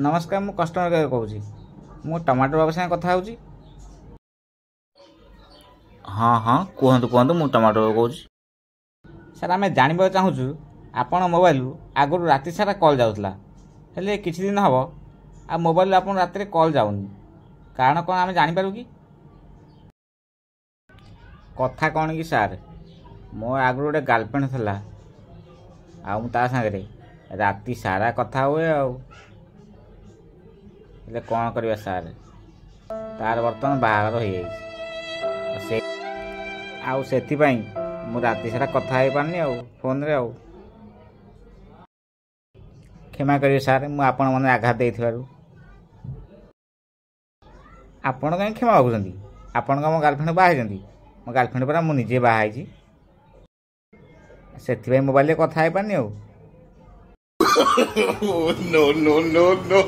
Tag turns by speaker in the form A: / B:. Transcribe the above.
A: नमस्कार मु customer care कहूँ मु टमाटर बाबू साथ कथा हो। हाँ हाँ कहतु कहतु मु टमाटर बाबू कहूँ। सर आम जानवा चाहूँ आपण मोबाइल आगुरी राति सारा कल जाऊला हेले किछि दिन हम आ मोबाइल आप रात कल जाऊनी कारण कौन आम जापर कि कथा कौन कि सार मो आगु गोटे गर्लफ्रेंड थी आ सागरे राति सारा कथा हुए आले कौन करवा सार तार बर्तमान बाहर हो मु राति सारा कथा हो पारनी फोन रे क्षमा करें सार मु आपण मन आघात देइथिबारु आपण कहीं क्षमा मागुछंती आपण मो गर्लफ्रेंड बाहाई मो गर्लफ्रेंड पर मु निजे बाहाई से मोबाइल कथा हो पारनी
B: no, no, no, no.